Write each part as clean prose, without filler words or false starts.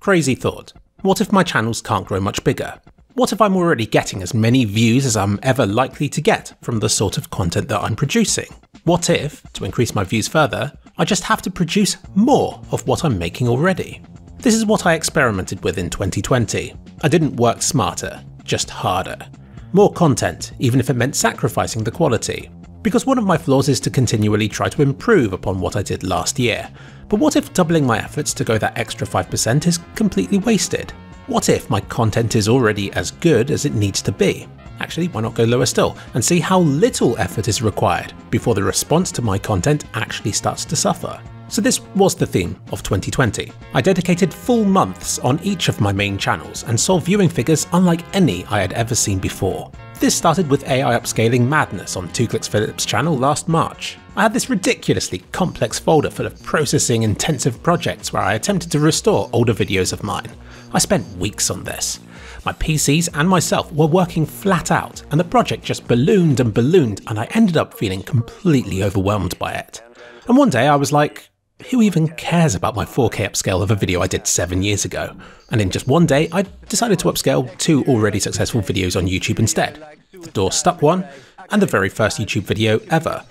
Crazy thought. What if my channels can't grow much bigger? What if I'm already getting as many views as I'm ever likely to get from the sort of content that I'm producing? What if, to increase my views further, I just have to produce more of what I'm making already? This is what I experimented with in 2020. I didn't work smarter, just harder. More content, even if it meant sacrificing the quality. Because one of my flaws is to continually try to improve upon what I did last year. But what if doubling my efforts to go that extra 5% is completely wasted? What if my content is already as good as it needs to be? Actually, why not go lower still and see how little effort is required before the response to my content actually starts to suffer? So this was the theme of 2020. I dedicated full months on each of my main channels and saw viewing figures unlike any I had ever seen before. This started with AI upscaling madness on kliksphilip's channel last March. I had this ridiculously complex folder full of processing intensive projects where I attempted to restore older videos of mine. I spent weeks on this. My PCs and myself were working flat out, and the project just ballooned and I ended up feeling completely overwhelmed by it. And one day I was like, who even cares about my 4K upscale of a video I did 7 years ago? And in just one day, I decided to upscale 2 already successful videos on YouTube instead. The door stuck one, and the very first YouTube video ever.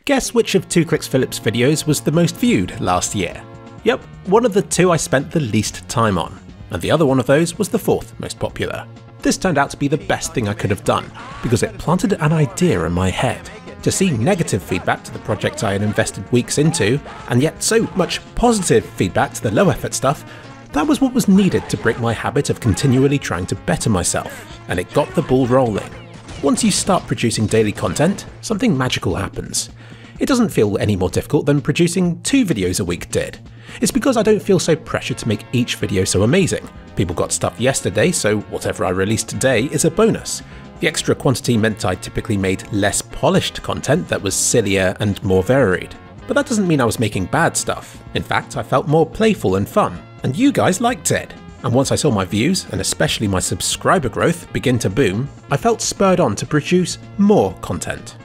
Guess which of kliksphilip's videos was the most viewed last year? Yep, one of the 2 I spent the least time on. And the other one of those was the 4th most popular. This turned out to be the best thing I could have done, because it planted an idea in my head. To see negative feedback to the projects I had invested weeks into, and yet so much positive feedback to the low effort stuff, that was what was needed to break my habit of continually trying to better myself, and it got the ball rolling. Once you start producing daily content, something magical happens. It doesn't feel any more difficult than producing 2 videos a week did. It's because I don't feel so pressured to make each video so amazing. People got stuff yesterday, so whatever I release today is a bonus. The extra quantity meant I typically made less polished content that was sillier and more varied. But that doesn't mean I was making bad stuff. In fact, I felt more playful and fun, and you guys liked it. And once I saw my views, and especially my subscriber growth, begin to boom, I felt spurred on to produce more content.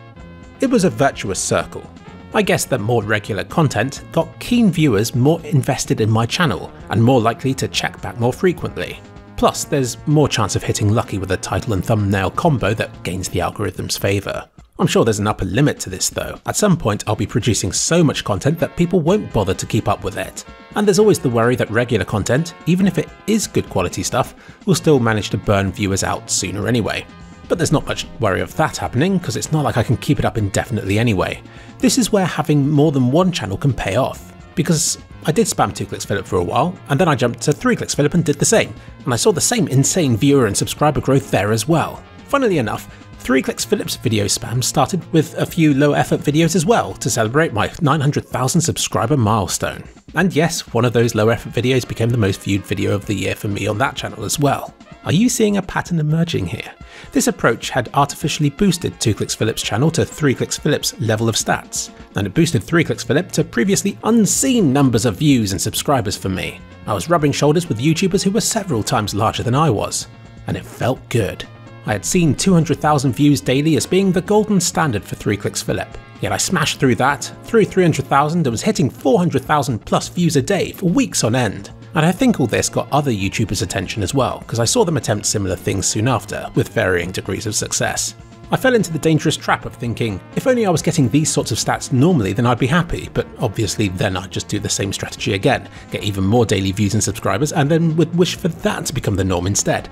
It was a virtuous circle. I guess that more regular content got keen viewers more invested in my channel, and more likely to check back more frequently. Plus, there's more chance of hitting lucky with a title and thumbnail combo that gains the algorithm's favour. I'm sure there's an upper limit to this though. At some point I'll be producing so much content that people won't bother to keep up with it. And there's always the worry that regular content, even if it is good quality stuff, will still manage to burn viewers out sooner anyway. But there's not much worry of that happening, because it's not like I can keep it up indefinitely anyway. This is where having more than one channel can pay off. Because I did spam kliksphilip for a while, and then I jumped to kliksphilip and did the same, and I saw the same insane viewer and subscriber growth there as well. Funnily enough, kliksphilip's video spam started with a few low effort videos as well to celebrate my 900,000 subscriber milestone. And yes, one of those low effort videos became the most viewed video of the year for me on that channel as well. Are you seeing a pattern emerging here? This approach had artificially boosted kliksphilip's channel to kliksphilip's level of stats, and it boosted kliksphilip to previously unseen numbers of views and subscribers for me. I was rubbing shoulders with YouTubers who were several times larger than I was, and it felt good. I had seen 200,000 views daily as being the golden standard for kliksphilip, yet I smashed through that, through 300,000 and was hitting 400,000 plus views a day for weeks on end. And I think all this got other YouTubers' attention as well, because I saw them attempt similar things soon after, with varying degrees of success. I fell into the dangerous trap of thinking, if only I was getting these sorts of stats normally then I'd be happy, but obviously then I'd just do the same strategy again, get even more daily views and subscribers, and then would wish for that to become the norm instead.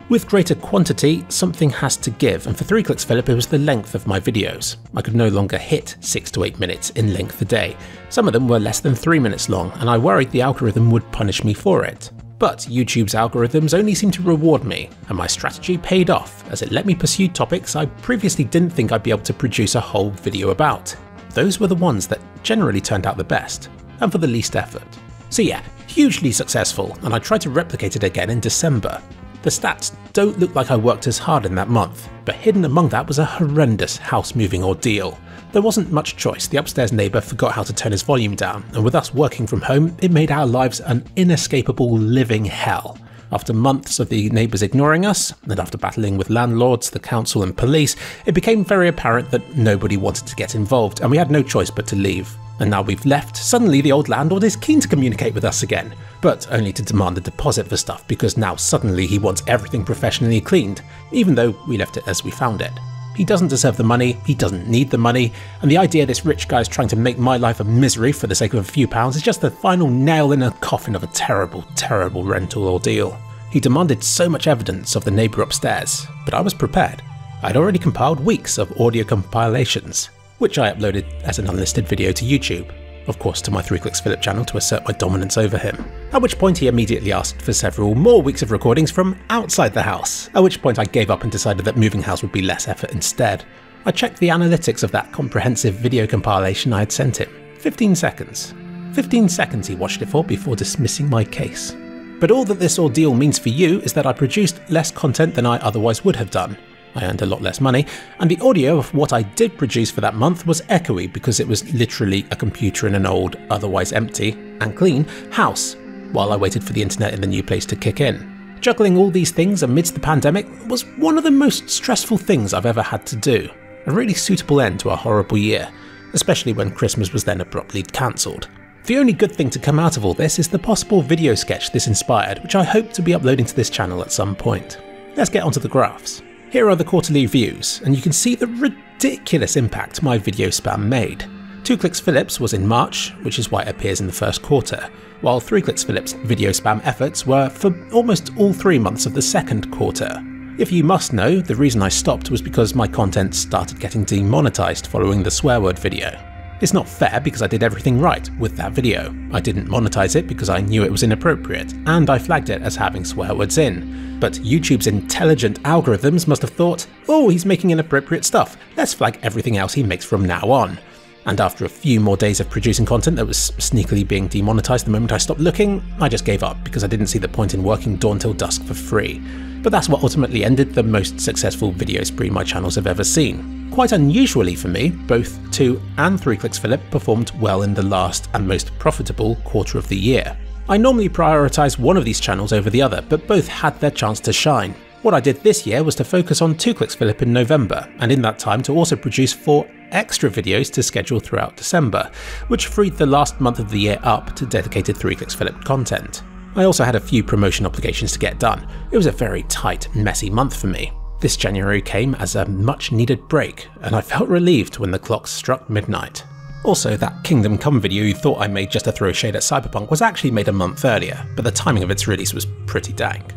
With greater quantity, something has to give, and for kliksphilip it was the length of my videos. I could no longer hit 6 to 8 minutes in length a day. Some of them were less than 3 minutes long, and I worried the algorithm would punish me for it. But YouTube's algorithms only seemed to reward me, and my strategy paid off as it let me pursue topics I previously didn't think I'd be able to produce a whole video about. Those were the ones that generally turned out the best, and for the least effort. So yeah, hugely successful, and I tried to replicate it again in December. The stats don't look like I worked as hard in that month, but hidden among that was a horrendous house-moving ordeal. There wasn't much choice. The upstairs neighbour forgot how to turn his volume down, and with us working from home, it made our lives an inescapable living hell. After months of the neighbours ignoring us, and after battling with landlords, the council and police, it became very apparent that nobody wanted to get involved, and we had no choice but to leave. And now we've left, suddenly the old landlord is keen to communicate with us again, but only to demand a deposit for stuff because now suddenly he wants everything professionally cleaned, even though we left it as we found it. He doesn't deserve the money, he doesn't need the money, and the idea this rich guy is trying to make my life a misery for the sake of a few pounds is just the final nail in a coffin of a terrible, terrible rental ordeal. He demanded so much evidence of the neighbour upstairs, but I was prepared. I'd already compiled weeks of audio compilations, which I uploaded as an unlisted video to YouTube, of course to my 3kliksphilip channel to assert my dominance over him, at which point he immediately asked for several more weeks of recordings from outside the house, at which point I gave up and decided that moving house would be less effort instead. I checked the analytics of that comprehensive video compilation I had sent him. 15 seconds. 15 seconds he watched it for before dismissing my case. But all that this ordeal means for you is that I produced less content than I otherwise would have done. I earned a lot less money, and the audio of what I did produce for that month was echoey because it was literally a computer in an old, otherwise empty and clean house, while I waited for the internet in the new place to kick in. Juggling all these things amidst the pandemic was one of the most stressful things I've ever had to do. A really suitable end to a horrible year, especially when Christmas was then abruptly cancelled. The only good thing to come out of all this is the possible video sketch this inspired, which I hope to be uploading to this channel at some point. Let's get onto the graphs. Here are the quarterly views, and you can see the ridiculous impact my video spam made. 2kliksphilip's was in March, which is why it appears in the first quarter, while 3kliksphilip's video spam efforts were for almost all 3 months of the second quarter. If you must know, the reason I stopped was because my content started getting demonetized following the swear word video. It's not fair because I did everything right with that video. I didn't monetize it because I knew it was inappropriate, and I flagged it as having swear words in. But YouTube's intelligent algorithms must have thought, oh, he's making inappropriate stuff, let's flag everything else he makes from now on. And after a few more days of producing content that was sneakily being demonetized the moment I stopped looking, I just gave up because I didn't see the point in working dawn till dusk for free. But that's what ultimately ended the most successful video spree my channels have ever seen. Quite unusually for me, both 2 and 3kliksphilip performed well in the last and most profitable quarter of the year. I normally prioritise one of these channels over the other, but both had their chance to shine. What I did this year was to focus on 2kliksphilip in November, and in that time to also produce 4 extra videos to schedule throughout December, which freed the last month of the year up to dedicated 3kliksphilip content. I also had a few promotion obligations to get done. It was a very tight, messy month for me. This January came as a much needed break, and I felt relieved when the clock struck midnight. Also, that Kingdom Come video you thought I made just to throw shade at Cyberpunk was actually made a month earlier, but the timing of its release was pretty dank.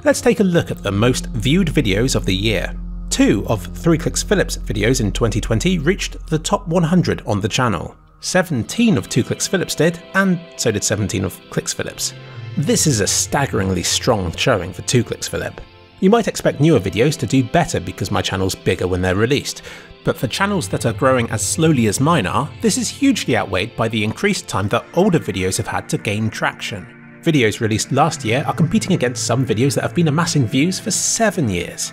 Let's take a look at the most viewed videos of the year. 2 of 3kliksphilip's videos in 2020 reached the top 100 on the channel. 17 of 2kliksphilip's did, and so did 17 of kliksphilip's. This is a staggeringly strong showing for 2kliksphilip. You might expect newer videos to do better because my channel's bigger when they're released, but for channels that are growing as slowly as mine are, this is hugely outweighed by the increased time that older videos have had to gain traction. Videos released last year are competing against some videos that have been amassing views for 7 years.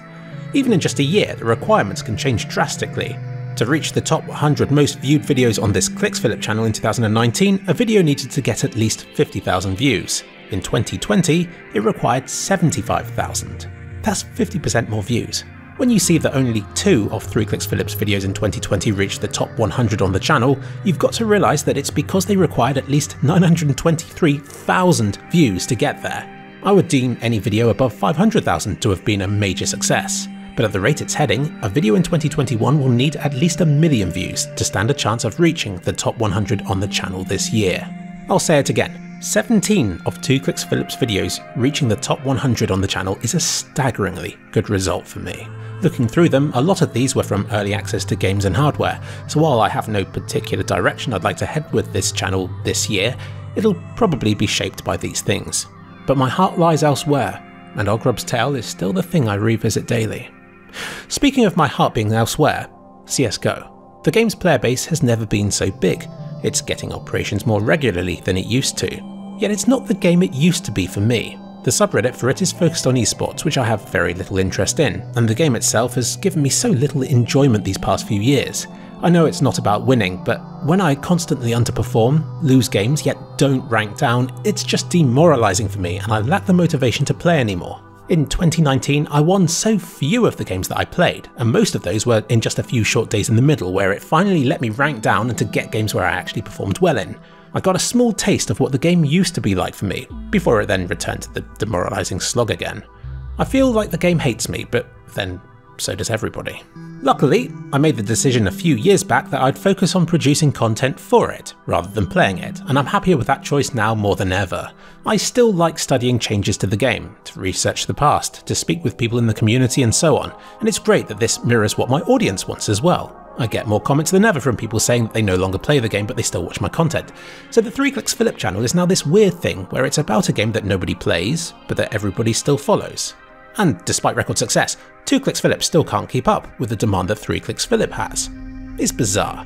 Even in just a year, the requirements can change drastically. To reach the top 100 most viewed videos on this kliksphilip channel in 2019, a video needed to get at least 50,000 views. In 2020, it required 75,000. That's 50% more views. When you see that only 2 of 3kliksphilip's videos in 2020 reached the top 100 on the channel, you've got to realise that it's because they required at least 923,000 views to get there. I would deem any video above 500,000 to have been a major success, but at the rate it's heading, a video in 2021 will need at least 1 million views to stand a chance of reaching the top 100 on the channel this year. I'll say it again. 17 of 2kliksphilip's videos reaching the top 100 on the channel is a staggeringly good result for me. Looking through them, a lot of these were from early access to games and hardware, so while I have no particular direction I'd like to head with this channel this year, it'll probably be shaped by these things. But my heart lies elsewhere, and Ogrob's Tale is still the thing I revisit daily. Speaking of my heart being elsewhere, CSGO. The game's player base has never been so big. It's getting operations more regularly than it used to. Yet it's not the game it used to be for me. The subreddit for it is focused on esports, which I have very little interest in, and the game itself has given me so little enjoyment these past few years. I know it's not about winning, but when I constantly underperform, lose games, yet don't rank down, it's just demoralizing for me and I lack the motivation to play anymore. In 2019, I won so few of the games that I played, and most of those were in just a few short days in the middle where it finally let me rank down and to get games where I actually performed well in. I got a small taste of what the game used to be like for me, before it then returned to the demoralizing slog again. I feel like the game hates me, but then so does everybody. Luckily, I made the decision a few years back that I'd focus on producing content for it, rather than playing it, and I'm happier with that choice now more than ever. I still like studying changes to the game, to research the past, to speak with people in the community and so on, and it's great that this mirrors what my audience wants as well. I get more comments than ever from people saying that they no longer play the game but they still watch my content. So the kliksphilip channel is now this weird thing where it's about a game that nobody plays, but that everybody still follows. And despite record success, kliksphilip still can't keep up with the demand that kliksphilip has. It's bizarre.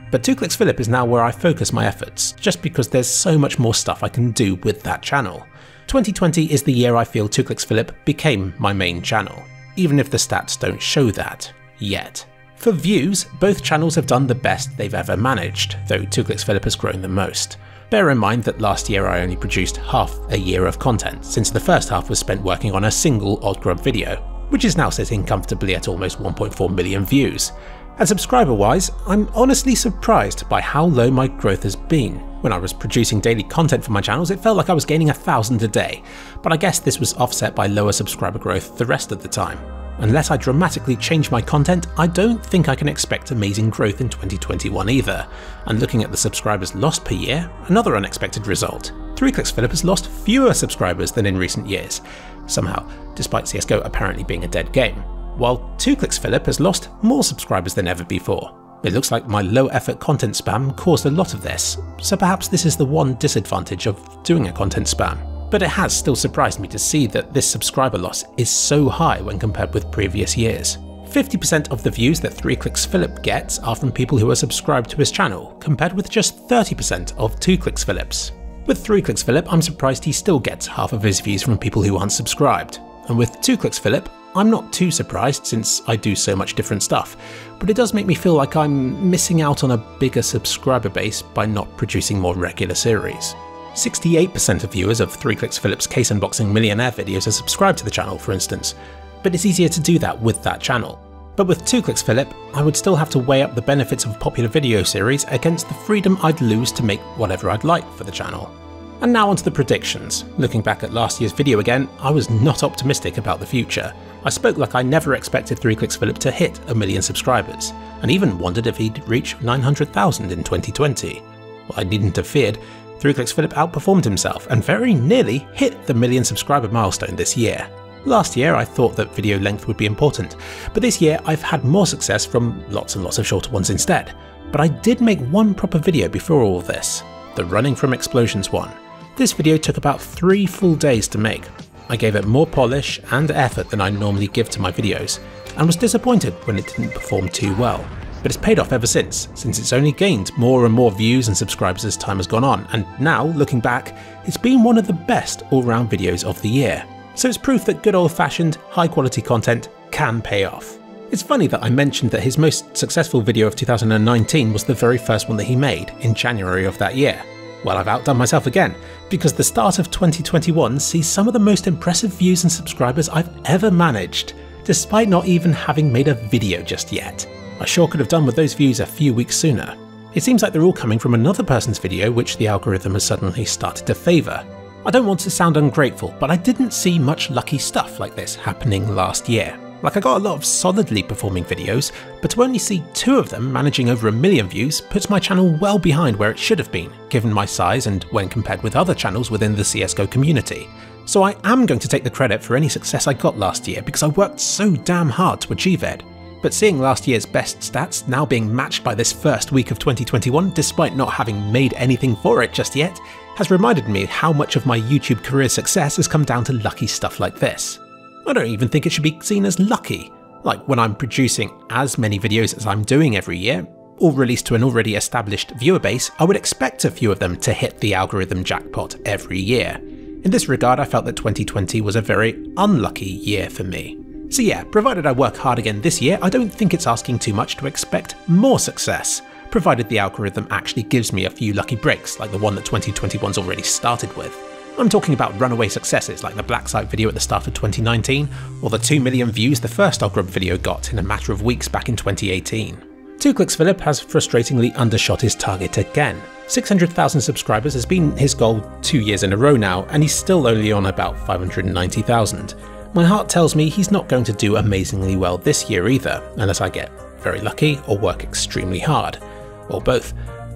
But kliksphilip is now where I focus my efforts, just because there's so much more stuff I can do with that channel. 2020 is the year I feel kliksphilip became my main channel, even if the stats don't show that, yet. For views, both channels have done the best they've ever managed, though kliksphilip has grown the most. Bear in mind that last year I only produced half a year of content, since the first half was spent working on a single Oddgrub video, which is now sitting comfortably at almost 1.4 million views. And subscriber-wise, I'm honestly surprised by how low my growth has been. When I was producing daily content for my channels, it felt like I was gaining 1,000 a day, but I guess this was offset by lower subscriber growth the rest of the time. Unless I dramatically change my content, I don't think I can expect amazing growth in 2021 either. And looking at the subscribers lost per year, another unexpected result. kliksphilip has lost fewer subscribers than in recent years, somehow, despite CSGO apparently being a dead game, while kliksphilip has lost more subscribers than ever before. It looks like my low-effort content spam caused a lot of this, so perhaps this is the one disadvantage of doing a content spam. But it has still surprised me to see that this subscriber loss is so high when compared with previous years. 50% of the views that kliksphilip gets are from people who are subscribed to his channel, compared with just 30% of kliksphilip's. With kliksphilip, I'm surprised he still gets half of his views from people who aren't subscribed. And with kliksphilip, I'm not too surprised since I do so much different stuff, but it does make me feel like I'm missing out on a bigger subscriber base by not producing more regular series. 68% of viewers of kliksphilip's case unboxing millionaire videos are subscribed to the channel, for instance, but it's easier to do that with that channel. But with kliksphilip, I would still have to weigh up the benefits of a popular video series against the freedom I'd lose to make whatever I'd like for the channel. And now onto the predictions. Looking back at last year's video again, I was not optimistic about the future. I spoke like I never expected kliksphilip to hit 1 million subscribers, and even wondered if he'd reach 900,000 in 2020. Well, I needn't have feared. kliksphilip outperformed himself and very nearly hit the 1 million subscriber milestone this year. Last year I thought that video length would be important, but this year I've had more success from lots and lots of shorter ones instead. But I did make one proper video before all this, the running from explosions one. This video took about 3 full days to make. I gave it more polish and effort than I normally give to my videos, and was disappointed when it didn't perform too well. But it's paid off ever since it's only gained more and more views and subscribers as time has gone on, and now, looking back, it's been one of the best all-round videos of the year. So it's proof that good old-fashioned, high-quality content can pay off. It's funny that I mentioned that his most successful video of 2019 was the very first one that he made, in January of that year. Well, I've outdone myself again, because the start of 2021 sees some of the most impressive views and subscribers I've ever managed, despite not even having made a video just yet. I sure could have done with those views a few weeks sooner. It seems like they're all coming from another person's video which the algorithm has suddenly started to favour. I don't want to sound ungrateful, but I didn't see much lucky stuff like this happening last year. Like, I got a lot of solidly performing videos, but to only see 2 of them managing over 1 million views puts my channel well behind where it should have been, given my size and when compared with other channels within the CSGO community. So I am going to take the credit for any success I got last year because I worked so damn hard to achieve it. But seeing last year's best stats now being matched by this first week of 2021, despite not having made anything for it just yet, has reminded me how much of my YouTube career success has come down to lucky stuff like this. I don't even think it should be seen as lucky. Like, when I'm producing as many videos as I'm doing every year, all released to an already established viewer base, I would expect a few of them to hit the algorithm jackpot every year. In this regard, I felt that 2020 was a very unlucky year for me. So yeah, provided I work hard again this year, I don't think it's asking too much to expect more success, provided the algorithm actually gives me a few lucky breaks like the one that 2021's already started with. I'm talking about runaway successes like the Black Site video at the start of 2019, or the 2 million views the first Ogrub video got in a matter of weeks back in 2018. kliksphilip has frustratingly undershot his target again. 600,000 subscribers has been his goal 2 years in a row now, and he's still only on about 590,000. My heart tells me he's not going to do amazingly well this year either, unless I get very lucky or work extremely hard, or both.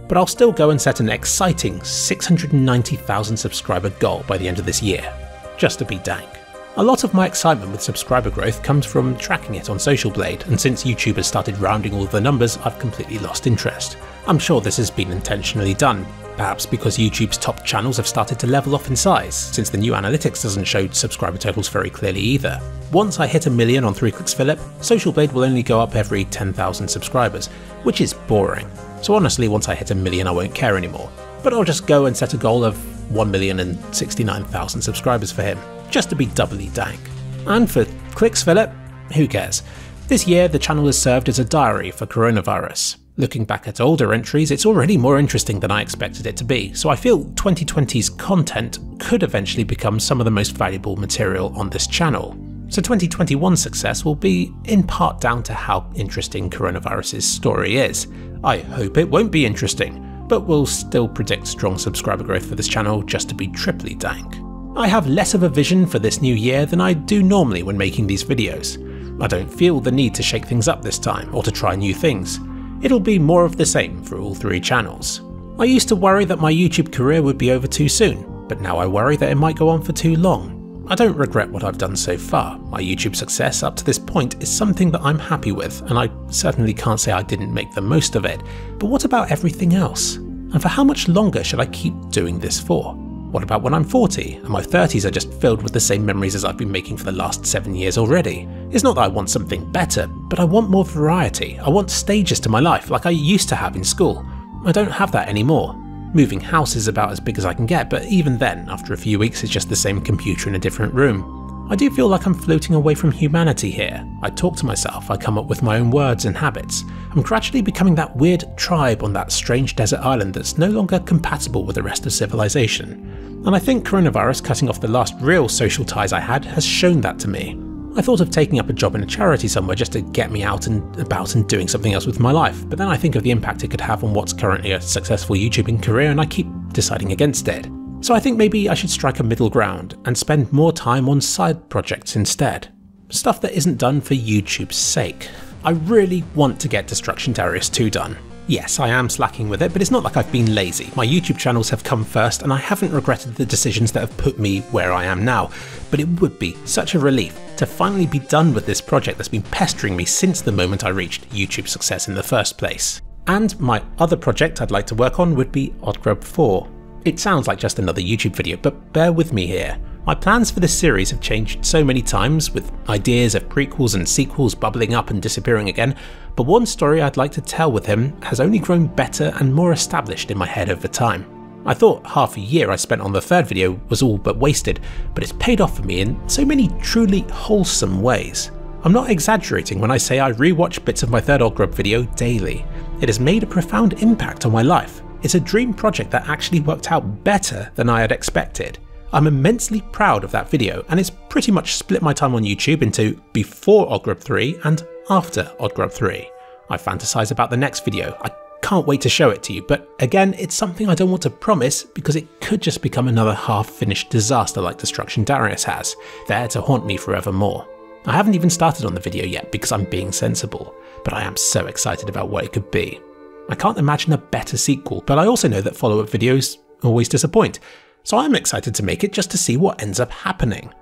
But I'll still go and set an exciting 690,000 subscriber goal by the end of this year, just to be dank. A lot of my excitement with subscriber growth comes from tracking it on Social Blade, and since YouTube has started rounding all the numbers, I've completely lost interest. I'm sure this has been intentionally done, perhaps because YouTube's top channels have started to level off in size, since the new analytics doesn't show subscriber totals very clearly either. Once I hit 1 million on kliksphilip, Social Blade will only go up every 10,000 subscribers, which is boring. So honestly, once I hit 1 million I won't care anymore, but I'll just go and set a goal of 1,069,000 subscribers for him, just to be doubly dank. And for kliksphilip, who cares? This year the channel has served as a diary for coronavirus. Looking back at older entries, it's already more interesting than I expected it to be, so I feel 2020's content could eventually become some of the most valuable material on this channel. So 2021's success will be in part down to how interesting coronavirus's story is. I hope it won't be interesting, but we'll still predict strong subscriber growth for this channel just to be triply dank. I have less of a vision for this new year than I do normally when making these videos. I don't feel the need to shake things up this time or to try new things. It'll be more of the same for all 3 channels. I used to worry that my YouTube career would be over too soon, but now I worry that it might go on for too long. I don't regret what I've done so far. My YouTube success up to this point is something that I'm happy with, and I certainly can't say I didn't make the most of it. But what about everything else? And for how much longer should I keep doing this for? What about when I'm 40 and my 30s are just filled with the same memories as I've been making for the last 7 years already? It's not that I want something better, but I want more variety. I want stages to my life like I used to have in school. I don't have that anymore. Moving house is about as big as I can get, but even then, after a few weeks it's just the same computer in a different room. I do feel like I'm floating away from humanity here. I talk to myself, I come up with my own words and habits. I'm gradually becoming that weird tribe on that strange desert island that's no longer compatible with the rest of civilization. And I think coronavirus cutting off the last real social ties I had has shown that to me. I thought of taking up a job in a charity somewhere just to get me out and about and doing something else with my life, but then I think of the impact it could have on what's currently a successful YouTubing career and I keep deciding against it. So I think maybe I should strike a middle ground and spend more time on side projects instead. Stuff that isn't done for YouTube's sake. I really want to get Destruction Darius 2 done. Yes, I am slacking with it, but it's not like I've been lazy. My YouTube channels have come first and I haven't regretted the decisions that have put me where I am now. But it would be such a relief to finally be done with this project that's been pestering me since the moment I reached YouTube success in the first place. And my other project I'd like to work on would be Ogrub 4. It sounds like just another YouTube video, but bear with me here. My plans for this series have changed so many times, with ideas of prequels and sequels bubbling up and disappearing again, but one story I'd like to tell with him has only grown better and more established in my head over time. I thought half a year I spent on the 3rd video was all but wasted, but it's paid off for me in so many truly wholesome ways. I'm not exaggerating when I say I rewatch bits of my 3rd Ogrub video daily. It has made a profound impact on my life. It's a dream project that actually worked out better than I had expected. I'm immensely proud of that video, and it's pretty much split my time on YouTube into before Ogrub 3 and after Ogrub 3. I fantasize about the next video. I can't wait to show it to you, but again, it's something I don't want to promise because it could just become another half-finished disaster like Destruction Darius has, there to haunt me forevermore. I haven't even started on the video yet because I'm being sensible, but I am so excited about what it could be. I can't imagine a better sequel, but I also know that follow-up videos always disappoint, so I'm excited to make it just to see what ends up happening.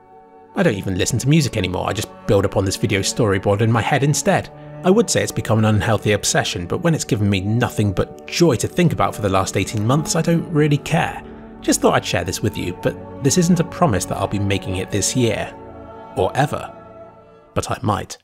I don't even listen to music anymore, I just build upon this video storyboard in my head instead. I would say it's become an unhealthy obsession, but when it's given me nothing but joy to think about for the last 18 months, I don't really care. Just thought I'd share this with you, but this isn't a promise that I'll be making it this year. Or ever. But I might.